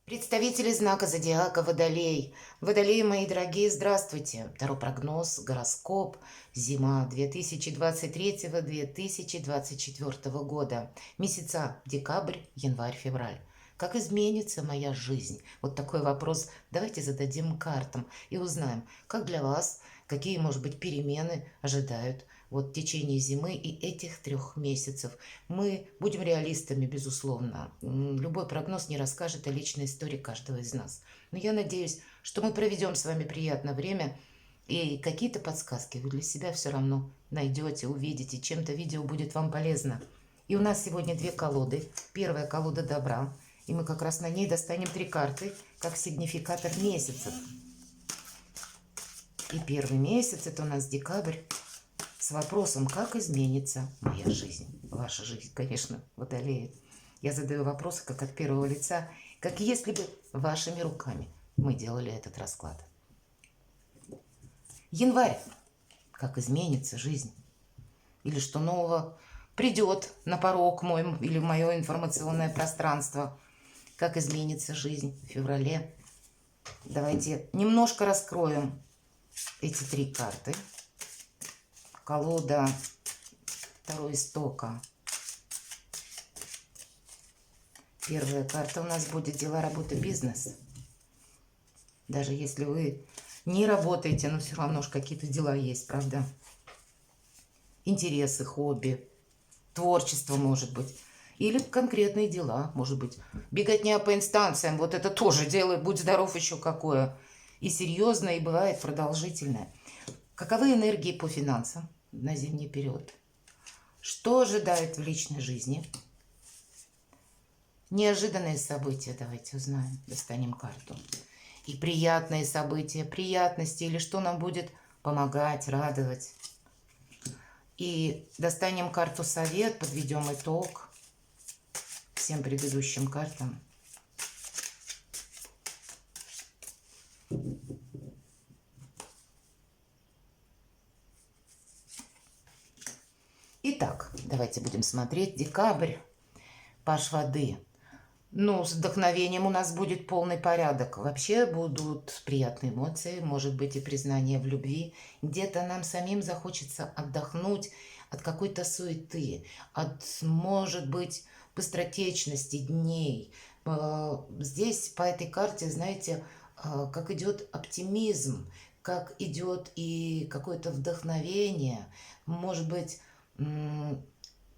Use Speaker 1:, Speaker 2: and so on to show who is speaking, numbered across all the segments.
Speaker 1: Представители знака зодиака Водолей. Водолеи, мои дорогие, здравствуйте. Таро прогноз, гороскоп. Зима 2023-2024 года. Месяца декабрь, январь, февраль. Как изменится моя жизнь? Вот такой вопрос давайте зададим картам и узнаем, как для вас, какие, может быть, перемены ожидают вот в течение зимы и этих 3 месяцев. Мы будем реалистами, безусловно. Любой прогноз не расскажет о личной истории каждого из нас. Но я надеюсь, что мы проведем с вами приятное время, и какие-то подсказки вы для себя все равно найдете, увидите, чем-то видео будет вам полезно. И у нас сегодня 2 колоды. Первая колода добра, и мы как раз на ней достанем 3 карты, как сигнификатор месяцев. И первый месяц, это у нас декабрь, с вопросом, как изменится моя жизнь. Ваша жизнь, конечно, Водолеи. Я задаю вопросы как от первого лица, как если бы вашими руками мы делали этот расклад. Январь. Как изменится жизнь? Или что нового придет на порог мой или в мое информационное пространство? Как изменится жизнь в феврале? Давайте немножко раскроем эти 3 карты. Колода Таро Истока. Первая карта у нас будет дела, работа, бизнес. Даже если вы не работаете, но все равно же какие-то дела есть, правда? Интересы, хобби, творчество, может быть. Или конкретные дела, может быть. Беготня по инстанциям, вот это тоже дело, будь здоров еще какое. И серьезное, и бывает продолжительное. Каковы энергии по финансам на зимний период? Что ожидает в личной жизни? Неожиданные события, давайте узнаем, достанем карту. И приятные события, приятности, или что нам будет помогать, радовать. И достанем карту совет, подведем итог всем предыдущим картам. Итак, давайте будем смотреть. Декабрь, паш воды. Ну, с вдохновением у нас будет полный порядок. Вообще будут приятные эмоции, может быть и признание в любви. Где-то нам самим захочется отдохнуть от какой-то суеты, от, может быть, быстротечности дней. Здесь по этой карте, знаете, как идет оптимизм, как идет и какое-то вдохновение, может быть,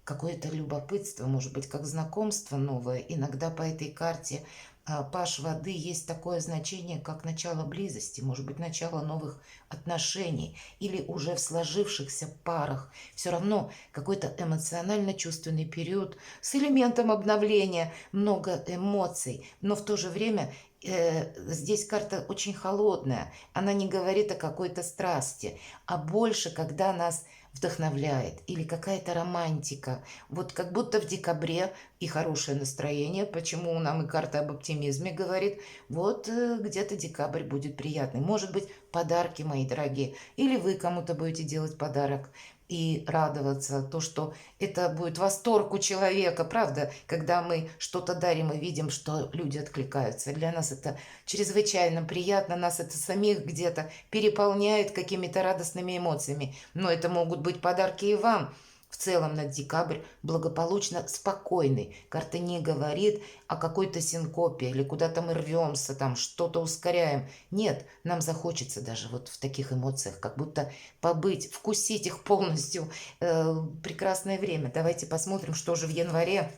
Speaker 1: какое-то любопытство, может быть, как знакомство новое. Иногда по этой карте паш воды есть такое значение, как начало близости, может быть, начало новых отношений или уже в сложившихся парах. Все равно какой-то эмоционально-чувственный период с элементом обновления, много эмоций, но в то же время здесь карта очень холодная, она не говорит о какой-то страсти, а больше, когда нас вдохновляет или какая-то романтика. Вот как будто в декабре и хорошее настроение. Почему нам и карта об оптимизме говорит? Вот где-то декабрь будет приятный. Может быть, подарки, мои дорогие. Или вы кому-то будете делать подарок и радоваться, то, что это будет восторг у человека, правда, когда мы что-то дарим и видим, что люди откликаются. Для нас это чрезвычайно приятно, нас это самих где-то переполняет какими-то радостными эмоциями. Но это могут быть подарки и вам. В целом на декабрь благополучно спокойный. Карта не говорит о какой-то синкопе или куда-то мы рвемся, там что-то ускоряем. Нет, нам захочется даже вот в таких эмоциях, как будто побыть, вкусить их полностью. Прекрасное время. Давайте посмотрим, что же в январе.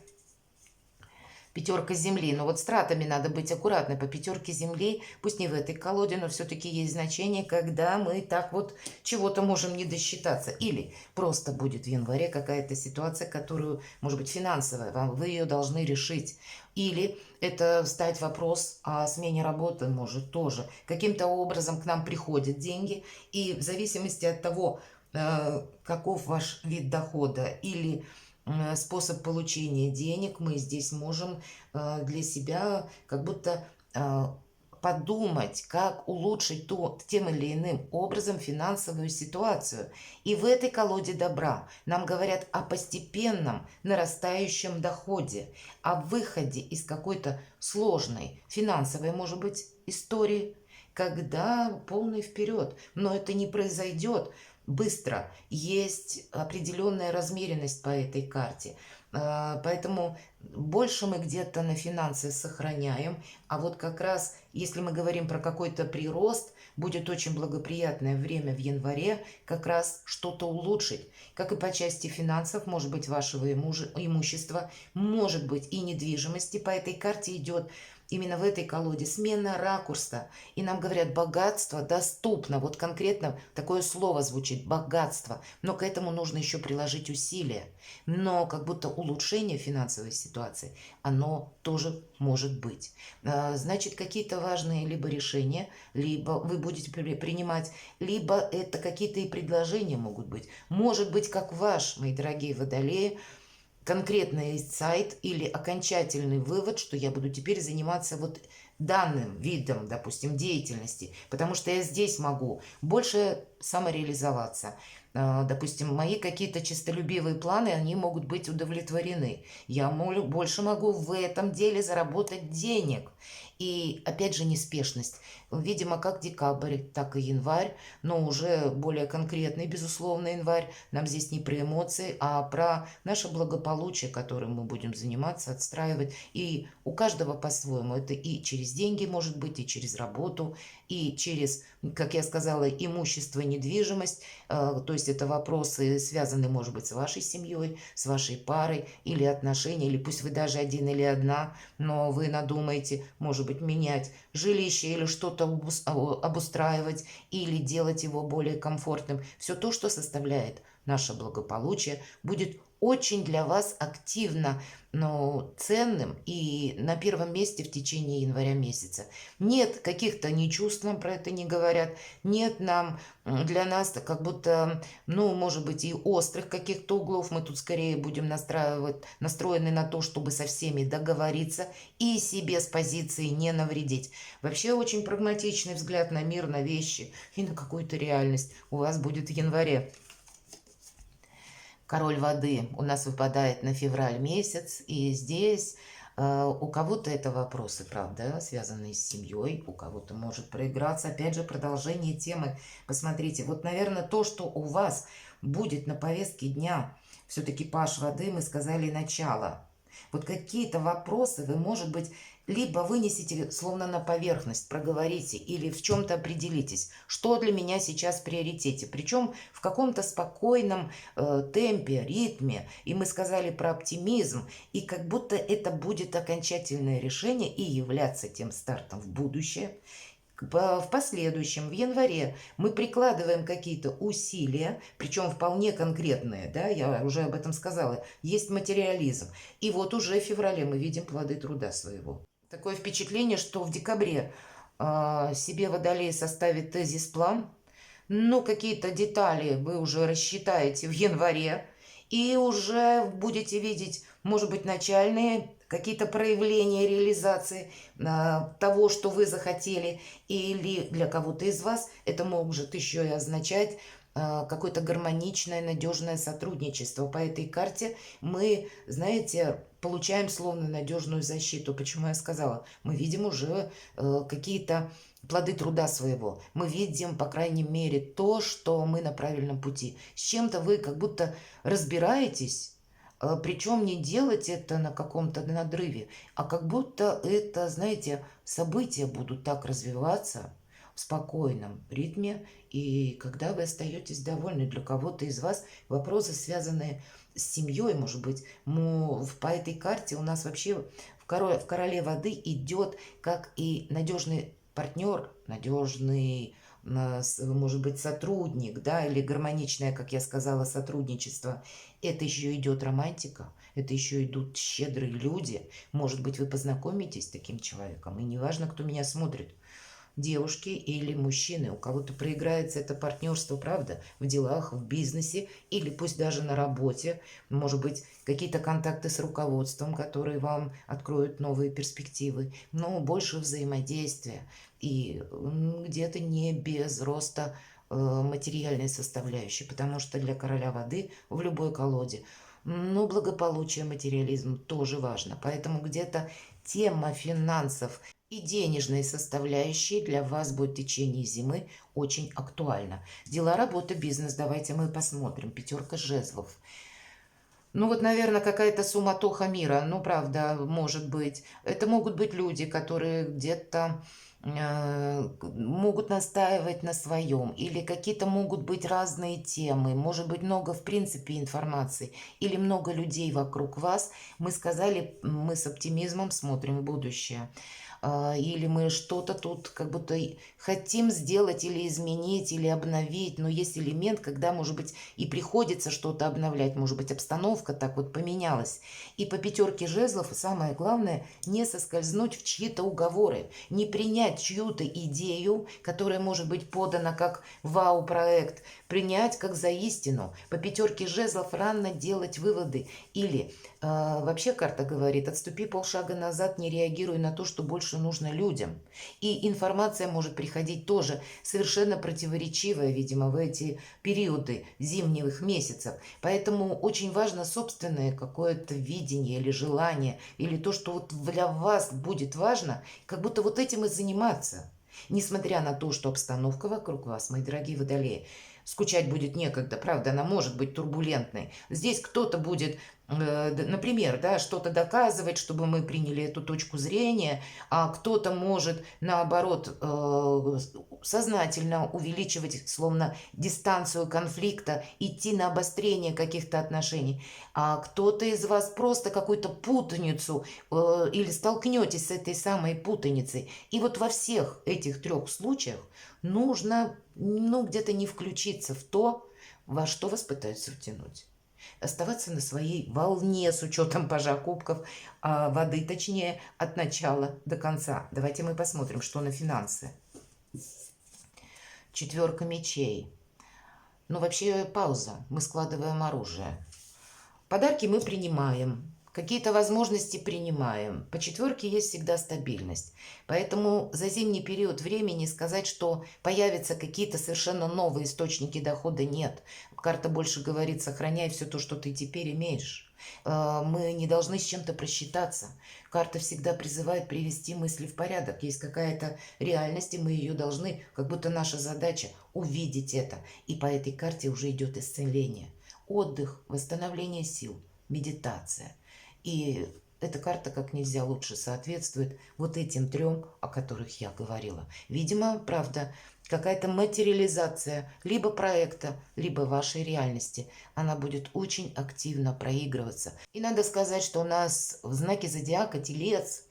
Speaker 1: Пятерка земли. Но вот с тратами надо быть аккуратной. По пятерке земли, пусть не в этой колоде, но все-таки есть значение, когда мы так вот чего-то можем не досчитаться. Или просто будет в январе какая-то ситуация, которую, может быть, финансовая, вы ее должны решить. Или это встать вопрос о смене работы, может, тоже. Каким-то образом к нам приходят деньги, и в зависимости от того, каков ваш вид дохода или способ получения денег, мы здесь можем для себя как будто подумать, как улучшить тем или иным образом финансовую ситуацию. И в этой колоде добра нам говорят о постепенном нарастающем доходе, о выходе из какой-то сложной финансовой, может быть, истории, когда полный вперед. Но это не произойдет быстро. Есть определенная размеренность по этой карте. Поэтому больше мы где-то на финансы сохраняем, а вот как раз, если мы говорим про какой-то прирост, будет очень благоприятное время в январе как раз что-то улучшить. Как и по части финансов, может быть, вашего имущества, может быть, и недвижимости. По этой карте идет именно в этой колоде смена ракурса. И нам говорят, богатство доступно. Вот конкретно такое слово звучит, богатство. Но к этому нужно еще приложить усилия. Но как будто улучшение финансовой ситуации, оно тоже может быть. Значит, какие-то важные либо решения, либо вы будете принимать, либо это какие-то и предложения могут быть. Может быть, как ваш, мои дорогие водолеи, конкретный сайт или окончательный вывод, что я буду теперь заниматься вот данным видом, допустим, деятельности, потому что я здесь могу больше самореализоваться. Допустим, мои какие-то честолюбивые планы, они могут быть удовлетворены. Я больше могу в этом деле заработать денег. И опять же неспешность. Видимо, как декабрь, так и январь, но уже более конкретный, безусловно, январь. Нам здесь не про эмоции, а про наше благополучие, которым мы будем заниматься, отстраивать. И у каждого по-своему. Это и через деньги может быть, и через работу, и через, как я сказала, имущество, недвижимость. То есть это вопросы, связанные, может быть, с вашей семьей, с вашей парой, или отношения, или пусть вы даже один или одна, но вы надумаете, может быть, менять жилище или что-то обустраивать, или делать его более комфортным. Все то, что составляет наше благополучие, будет очень для вас активно, но ценным и на первом месте в течение января месяца. Нет каких-то ни чувств, нам про это не говорят, нет нам для нас как будто, ну, может быть, и острых каких-то углов. Мы тут скорее будем настроены на то, чтобы со всеми договориться и себе с позиции не навредить. Вообще очень прагматичный взгляд на мир, на вещи и на какую-то реальность у вас будет в январе. Король воды у нас выпадает на февраль месяц, и здесь у кого-то это вопросы, правда, связанные с семьей, у кого-то может проиграться. Опять же, продолжение темы. Посмотрите, вот, наверное, то, что у вас будет на повестке дня, все-таки паш воды, мы сказали, начало. Вот какие-то вопросы вы, может быть, либо вынесите словно на поверхность, проговорите, или в чем-то определитесь, что для меня сейчас в приоритете. Причем в каком-то спокойном темпе, ритме. И мы сказали про оптимизм. И как будто это будет окончательное решение и являться тем стартом в будущее. В последующем, в январе, мы прикладываем какие-то усилия, причем вполне конкретные, да, я уже об этом сказала, есть материализм. И вот уже в феврале мы видим плоды труда своего. Такое впечатление, что в декабре себе водолей составит тезис-план, ну, какие-то детали вы уже рассчитаете в январе, и уже будете видеть, может быть, начальные какие-то проявления реализации того, что вы захотели, или для кого-то из вас это может еще и означать какое-то гармоничное, надежное сотрудничество. По этой карте мы, знаете, получаем словно надежную защиту. Почему я сказала? Мы видим уже какие-то плоды труда своего. Мы видим, по крайней мере, то, что мы на правильном пути. С чем-то вы как будто разбираетесь, причем не делать это на каком-то надрыве, а как будто это, знаете, события будут так развиваться в спокойном ритме, и когда вы остаетесь довольны, для кого-то из вас вопросы, связанные с семьей, может быть, по этой карте у нас вообще в короле воды идет как и надежный партнер, надежный, может быть, сотрудник, да, или гармоничное, как я сказала, сотрудничество. Это еще идет романтика, это еще идут щедрые люди. Может быть, вы познакомитесь с таким человеком, и неважно, кто меня смотрит. девушки или мужчины. У кого-то проиграется это партнерство, правда, в делах, в бизнесе или пусть даже на работе. Может быть, какие-то контакты с руководством, которые вам откроют новые перспективы, но больше взаимодействия и где-то не без роста материальной составляющей, потому что для короля воды в любой колоде, ну, благополучие, материализм тоже важно. Поэтому где-то тема финансов и денежной составляющей для вас будет в течение зимы очень актуальна. Дела, работа, бизнес. Давайте мы посмотрим. Пятерка жезлов. Ну вот, наверное, какая-то суматоха мира. Ну, правда, может быть. Это могут быть люди, которые где-то могут настаивать на своем, или какие-то могут быть разные темы, может быть много в принципе информации, или много людей вокруг вас. Мы сказали, мы с оптимизмом смотрим в будущее. Или мы что-то тут как будто хотим сделать или изменить, или обновить, но есть элемент, когда, может быть, и приходится что-то обновлять, может быть, обстановка так вот поменялась. И по пятерке жезлов самое главное не соскользнуть в чьи-то уговоры, не принять чью-то идею, которая может быть подана как вау-проект, принять как за истину. По пятерке жезлов рано делать выводы. Или вообще карта говорит, отступи полшага назад, не реагируй на то, что больше нужно людям. И информация может приходить тоже совершенно противоречивая, видимо, в эти периоды зимних месяцев. Поэтому очень важно собственное какое-то видение или желание, или то, что вот для вас будет важно, как будто вот этим и заниматься. Несмотря на то, что обстановка вокруг вас, мои дорогие водолеи, скучать будет некогда, правда, она может быть турбулентной. Здесь кто-то будет, например, да, что-то доказывать, чтобы мы приняли эту точку зрения, а кто-то может, наоборот, сознательно увеличивать, словно, дистанцию конфликта, идти на обострение каких-то отношений, а кто-то из вас просто какую-то путаницу или столкнетесь с этой самой путаницей. И вот во всех этих трех случаях нужно, ну, где-то не включиться в то, во что вас пытаются втянуть. Оставаться на своей волне с учетом пажа кубков, воды, точнее, от начала до конца. Давайте мы посмотрим, что на финансы. Четверка мечей. Ну, вообще пауза. Мы складываем оружие. Подарки мы принимаем. Какие-то возможности принимаем. По четверке есть всегда стабильность. Поэтому за зимний период времени сказать, что появятся какие-то совершенно новые источники дохода, нет. Карта больше говорит, сохраняй все то, что ты теперь имеешь. Мы не должны с чем-то просчитаться. Карта всегда призывает привести мысли в порядок. Есть какая-то реальность, и мы ее должны, как будто наша задача увидеть это. И по этой карте уже идет исцеление. Отдых, восстановление сил, медитация. И эта карта как нельзя лучше соответствует вот этим трем, о которых я говорила. Видимо, правда, какая-то материализация либо проекта, либо вашей реальности. Она будет очень активно проигрываться. И надо сказать, что у нас в знаке зодиака Телец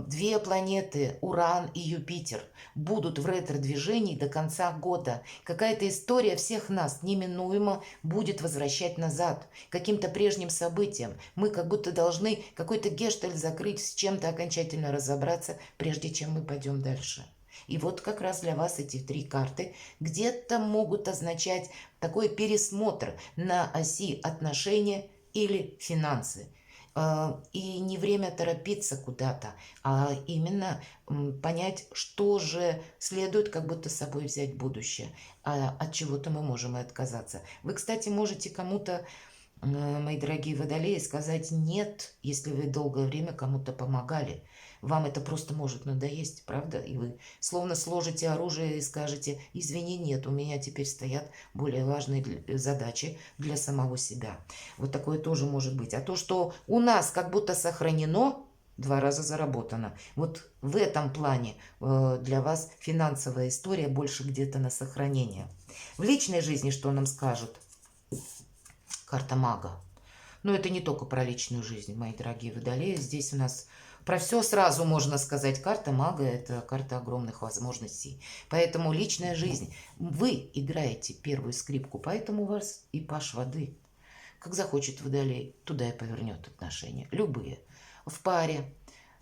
Speaker 1: две планеты, Уран и Юпитер, будут в ретро-движении до конца года. Какая-то история всех нас неминуемо будет возвращать назад, к каким-то прежним событиям. Мы как будто должны какой-то гештальт закрыть, с чем-то окончательно разобраться, прежде чем мы пойдем дальше. И вот как раз для вас эти три карты где-то могут означать такой пересмотр на оси отношения или финансы. И не время торопиться куда-то, а именно понять, что же следует как будто с собой взять в будущее. А от чего-то мы можем и отказаться. Вы, кстати, можете кому-то, мои дорогие водолеи, сказать «нет», если вы долгое время кому-то помогали. Вам это просто может надоесть, правда? И вы словно сложите оружие и скажете «извини, нет, у меня теперь стоят более важные задачи для самого себя». Вот такое тоже может быть. А то, что у нас как будто сохранено, два раза заработано. Вот в этом плане для вас финансовая история больше где-то на сохранение. В личной жизни что нам скажут? Карта мага. Но это не только про личную жизнь, мои дорогие водолеи. Здесь у нас про все сразу можно сказать. Карта мага – это карта огромных возможностей. Поэтому личная жизнь. Вы играете первую скрипку, поэтому у вас и паш воды. Как захочет водолей, туда и повернет отношения. Любые. В паре,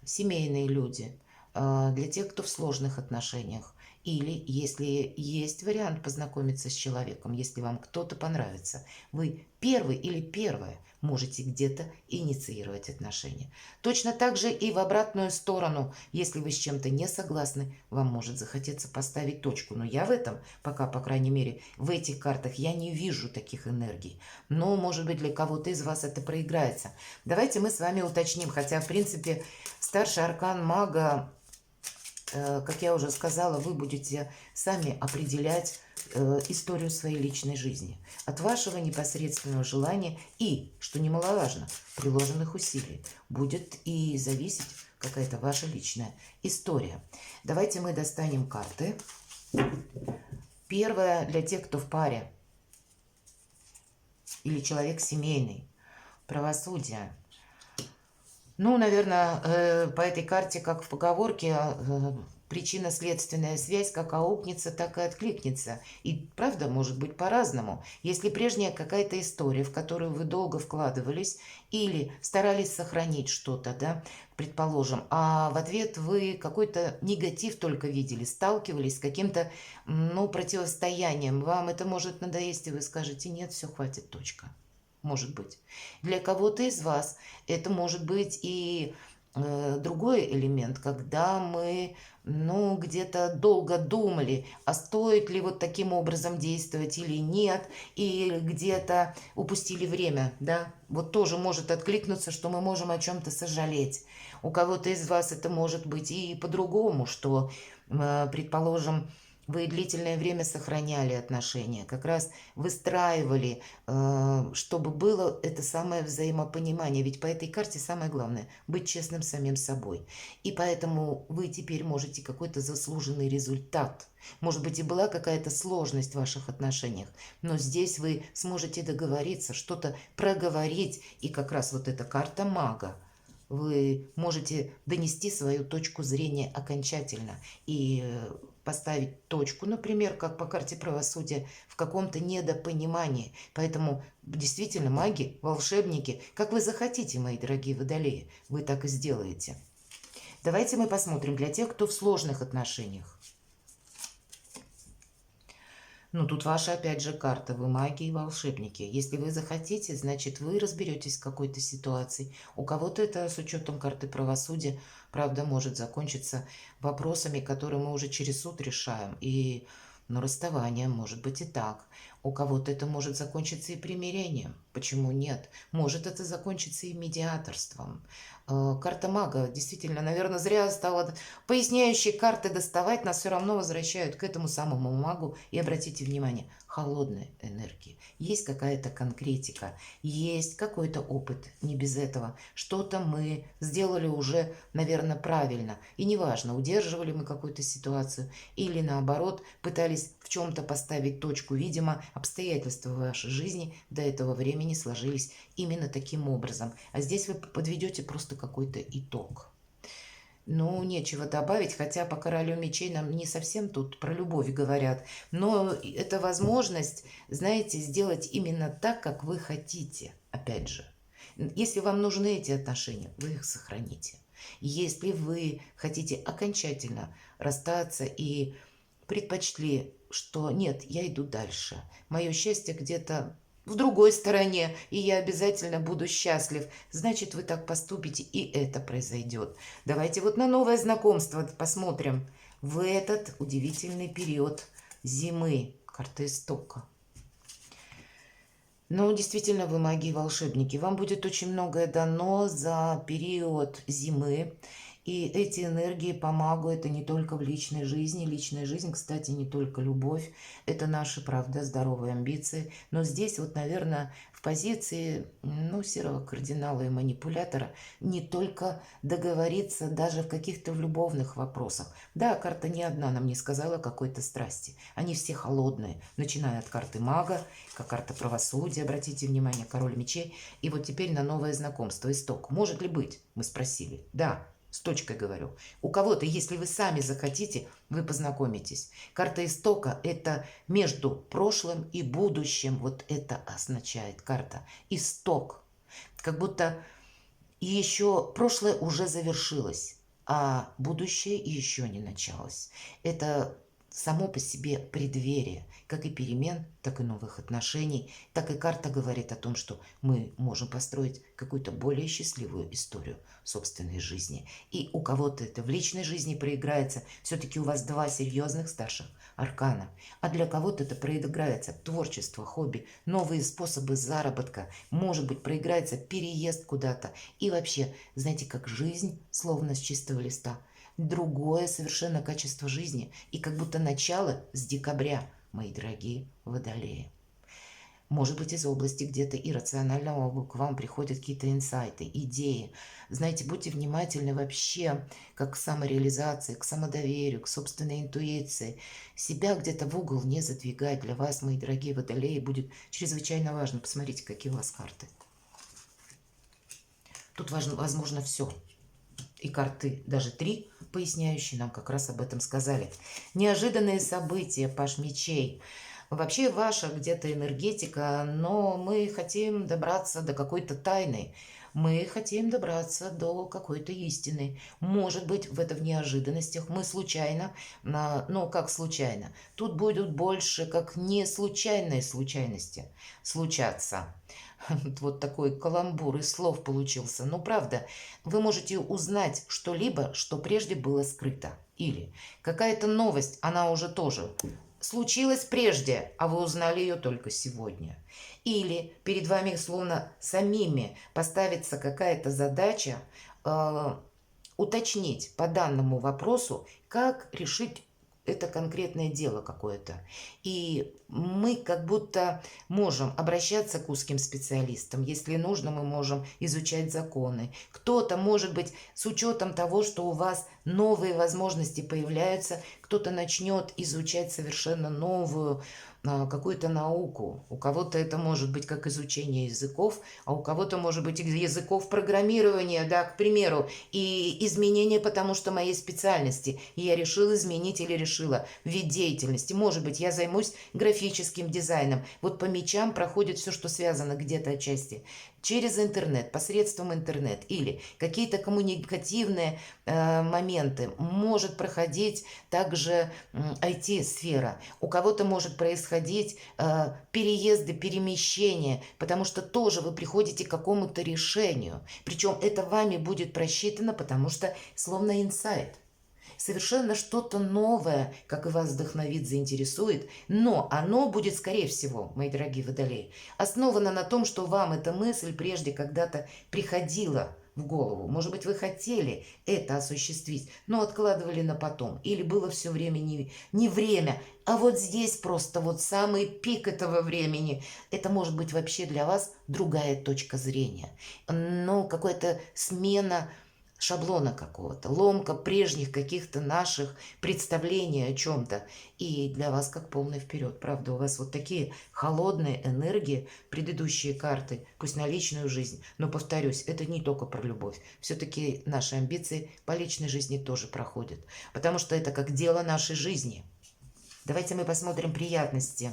Speaker 1: семейные люди, для тех, кто в сложных отношениях. Или если есть вариант познакомиться с человеком, если вам кто-то понравится, вы первый или первая можете где-то инициировать отношения. Точно так же и в обратную сторону, если вы с чем-то не согласны, вам может захотеться поставить точку. Но я в этом, пока, по крайней мере, в этих картах я не вижу таких энергий. Но, может быть, для кого-то из вас это проиграется. Давайте мы с вами уточним, хотя, в принципе, старший аркан мага, как я уже сказала, вы будете сами определять историю своей личной жизни. От вашего непосредственного желания и, что немаловажно, приложенных усилий будет и зависеть какая-то ваша личная история. Давайте мы достанем карты. Первая для тех, кто в паре или человек семейный. Правосудие. Ну, наверное, по этой карте, как в поговорке, причинно-следственная связь как аукнется, так и откликнется. И правда может быть по-разному. Если прежняя какая-то история, в которую вы долго вкладывались или старались сохранить что-то, да, предположим, а в ответ вы какой-то негатив только видели, сталкивались с каким-то, ну, противостоянием, вам это может надоесть, и вы скажете: нет, все, хватит, точка. Может быть. Для кого-то из вас это может быть и другой элемент, когда мы, ну, где-то долго думали, а стоит ли вот таким образом действовать или нет, и где-то упустили время, да. Вот тоже может откликнуться, что мы можем о чем-то сожалеть. У кого-то из вас это может быть и по-другому, что, предположим, вы длительное время сохраняли отношения, как раз выстраивали, чтобы было это самое взаимопонимание. Ведь по этой карте самое главное – быть честным с самим собой. И поэтому вы теперь можете какой-то заслуженный результат. Может быть, и была какая-то сложность в ваших отношениях, но здесь вы сможете договориться, что-то проговорить. И как раз вот эта карта мага. Вы можете донести свою точку зрения окончательно и поставить точку, например, как по карте правосудия, в каком-то недопонимании. Поэтому действительно маги, волшебники, как вы захотите, мои дорогие водолеи, вы так и сделаете. Давайте мы посмотрим для тех, кто в сложных отношениях. Ну, тут ваша, опять же, карта. Вы маги и волшебники. Если вы захотите, значит, вы разберетесь в какой-то ситуации. У кого-то это с учетом карты правосудия, правда, может закончиться вопросами, которые мы уже через суд решаем. И, ну, расставание, может быть, и так. У кого-то это может закончиться и примирением. Почему нет? Может это закончиться и медиаторством. Карта мага, действительно, наверное, зря стала поясняющие карты доставать, нас все равно возвращают к этому самому магу. И обратите внимание, холодной энергии. Есть какая-то конкретика, есть какой-то опыт, не без этого. Что-то мы сделали уже, наверное, правильно. И неважно, удерживали мы какую-то ситуацию или наоборот пытались в чем-то поставить точку. Видимо, обстоятельства в вашей жизни до этого времени сложились именно таким образом. А здесь вы подведете просто какой-то итог. Ну, нечего добавить, хотя по королю мечей нам не совсем тут про любовь говорят. Но это возможность, знаете, сделать именно так, как вы хотите. Опять же, если вам нужны эти отношения, вы их сохраните. Если вы хотите окончательно расстаться и предпочли, что нет, я иду дальше, мое счастье где-то в другой стороне, и я обязательно буду счастлив, значит, вы так поступите, и это произойдет. Давайте вот на новое знакомство посмотрим. В этот удивительный период зимы, карта истока. Ну, действительно, вы маги и волшебники. Вам будет очень многое дано за период зимы. И эти энергии по магу это не только в личной жизни. Личная жизнь, кстати, не только любовь. Это наши, правда, здоровые амбиции. Но здесь вот, наверное, в позиции, ну, серого кардинала и манипулятора не только договориться даже в каких-то любовных вопросах. Да, карта ни одна нам не сказала какой-то страсти. Они все холодные, начиная от карты мага, как карта правосудия, обратите внимание, король мечей. И вот теперь на новое знакомство, исток. Может ли быть? Мы спросили. Да. С точкой говорю. У кого-то, если вы сами захотите, вы познакомитесь. Карта истока – это между прошлым и будущим. Вот это означает карта. Исток. Как будто еще прошлое уже завершилось. а будущее еще не началось. Это само по себе преддверие, как и перемен, так и новых отношений, так и карта говорит о том, что мы можем построить какую-то более счастливую историю собственной жизни. И у кого-то это в личной жизни проиграется, все-таки у вас два серьезных старших аркана, а для кого-то это проиграется творчество, хобби, новые способы заработка, может быть, проиграется переезд куда-то. И вообще, знаете, как жизнь, словно с чистого листа, другое совершенно качество жизни и как будто начало с декабря, мои дорогие водолеи. Может быть, из области где-то иррационального к вам приходят какие-то инсайты, идеи. Знаете, будьте внимательны вообще как к самореализации, к самодоверию, к собственной интуиции. Себя где-то в угол не задвигать. Для вас, мои дорогие водолеи, будет чрезвычайно важно. Посмотрите, какие у вас карты. Тут важно, возможно, все. И карты, даже 3 поясняющие, нам как раз об этом сказали. Неожиданные события, паш мечей. Вообще ваша где-то энергетика, но мы хотим добраться до какой-то тайны. Мы хотим добраться до какой-то истины. Может быть, в это в неожиданностях. Мы случайно, ну как случайно? Тут будут больше как не случайные случайности случаться. Вот такой каламбур из слов получился. Но правда, вы можете узнать что-либо, что прежде было скрыто. Или какая-то новость, она уже тоже случилась прежде, а вы узнали ее только сегодня. Или перед вами словно самими поставится какая-то задача уточнить по данному вопросу, как решить это конкретное дело какое-то. И мы как будто можем обращаться к узким специалистам. Если нужно, мы можем изучать законы. Кто-то, может быть, с учетом того, что у вас новые возможности появляются, кто-то начнет изучать совершенно новую какую-то науку. У кого-то это может быть как изучение языков, а у кого-то может быть языков программирования, да, к примеру, и изменения, потому что моей специальности. И я решила изменить или решила вид деятельности. Может быть, я займусь графическим дизайном. Вот по мечам проходит все, что связано где-то отчасти через интернет, посредством интернет или какие-то коммуникативные моменты. Может проходить также IT-сфера. У кого-то может происходить переезды, перемещения, потому что тоже вы приходите к какому-то решению. Причем это вами будет просчитано, потому что словно инсайт. Совершенно что-то новое, как и вас вдохновит, заинтересует, но оно будет, скорее всего, мои дорогие водолеи, основано на том, что вам эта мысль прежде когда-то приходила в голову. Может быть, вы хотели это осуществить, но откладывали на потом. Или было все время не время, а вот здесь просто вот самый пик этого времени. Это может быть вообще для вас другая точка зрения. Но какая-то смена шаблона какого-то, ломка прежних каких-то наших представлений о чем-то. И для вас как полный вперед. Правда, у вас вот такие холодные энергии, предыдущие карты, пусть на личную жизнь. Но, повторюсь, это не только про любовь. Все-таки наши амбиции по личной жизни тоже проходят. Потому что это как дело нашей жизни. Давайте мы посмотрим приятности.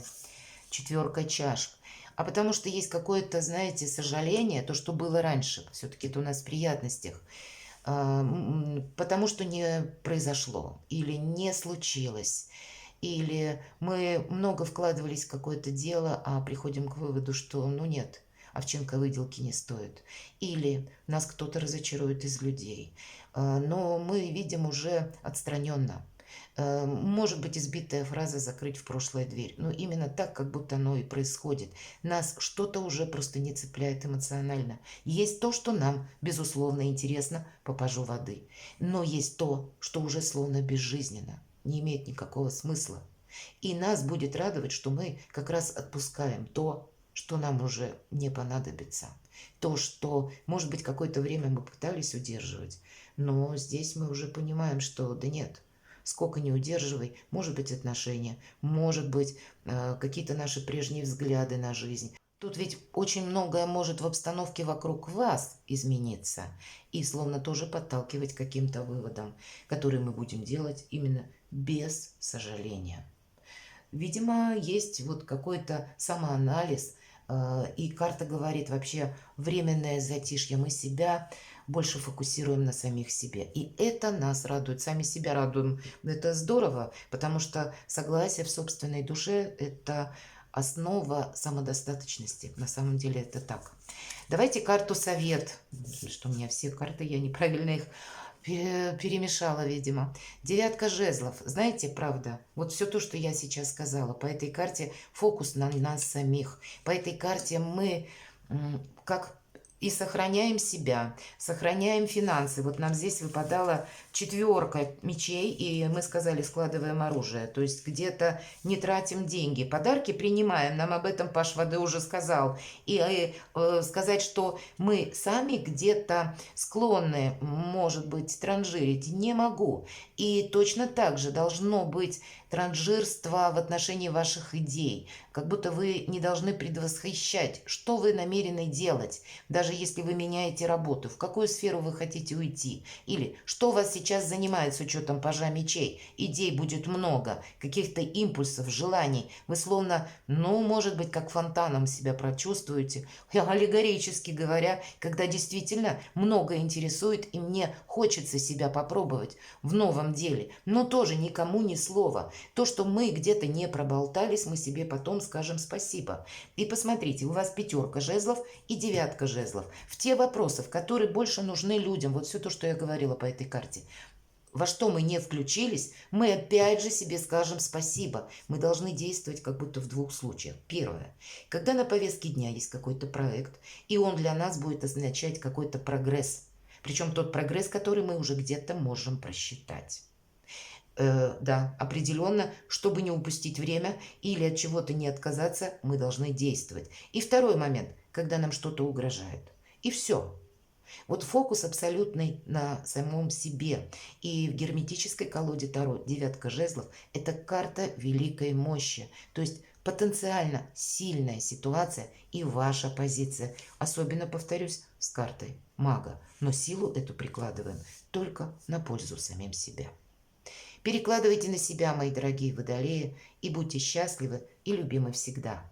Speaker 1: 4 чаш. А потому что есть какое-то, знаете, сожаление, то, что было раньше. Все-таки это у нас в приятностях. Потому что не произошло или не случилось, или мы много вкладывались в какое-то дело, а приходим к выводу, что ну нет, овчинка выделки не стоит, или нас кто-то разочарует из людей, но мы видим уже отстраненно. Может быть избитая фраза «закрыть в прошлое дверь». Но именно так, как будто оно и происходит. Нас что-то уже просто не цепляет эмоционально. Есть то, что нам, безусловно, интересно по пажу воды. Но есть то, что уже словно безжизненно, не имеет никакого смысла. И нас будет радовать, что мы как раз отпускаем то, что нам уже не понадобится. То, что, может быть, какое-то время мы пытались удерживать, но здесь мы уже понимаем, что да нет, сколько не удерживай, может быть отношения, может быть какие-то наши прежние взгляды на жизнь. Тут ведь очень многое может в обстановке вокруг вас измениться и словно тоже подталкивать к каким-то выводам, которые мы будем делать именно без сожаления. Видимо, есть вот какой-то самоанализ, и карта говорит вообще временное затишье. Мы себя больше фокусируем на самих себе. И это нас радует, сами себя радуем. Это здорово, потому что согласие в собственной душе – это основа самодостаточности. На самом деле это так. Давайте карту совет. Что у меня все карты, я неправильно их перемешала, видимо. Девятка жезлов. Знаете, правда, вот все то, что я сейчас сказала, по этой карте фокус на нас самих. По этой карте мы как и сохраняем себя, сохраняем финансы. Вот нам здесь выпадала четверка мечей, и мы сказали, складываем оружие. То есть где-то не тратим деньги. Подарки принимаем, нам об этом Паш Воды уже сказал. И сказать, что мы сами где-то склонны, может быть, транжирить, не могу. И точно так же должно быть транжирство в отношении ваших идей. Как будто вы не должны предвосхищать, что вы намерены делать. Даже если вы меняете работу, в какую сферу вы хотите уйти. Или что вас сейчас занимает с учетом пажа мечей. Идей будет много, каких-то импульсов, желаний. Вы словно, может быть, как фонтаном себя прочувствуете. Аллегорически говоря, когда действительно много интересует, и мне хочется себя попробовать в новом деле. Но тоже никому ни слова. То, что мы где-то не проболтались, мы себе потом скажем спасибо. И посмотрите, у вас пятерка жезлов и девятка жезлов. В те вопросы, в которые больше нужны людям, вот все то, что я говорила по этой карте, во что мы не включились, мы опять же себе скажем спасибо. Мы должны действовать как будто в двух случаях. Первое. Когда на повестке дня есть какой-то проект, и он для нас будет означать какой-то прогресс. Причем тот прогресс, который мы уже где-то можем просчитать. Да, определенно, чтобы не упустить время или от чего-то не отказаться, мы должны действовать. И второй момент, когда нам что-то угрожает. И все. Вот фокус абсолютный на самом себе. И в герметической колоде Таро девятка жезлов – это карта великой мощи. То есть потенциально сильная ситуация и ваша позиция. Особенно, повторюсь, с картой мага. Но силу эту прикладываем только на пользу самим себе. Перекладывайте на себя, мои дорогие водолеи, и будьте счастливы и любимы всегда.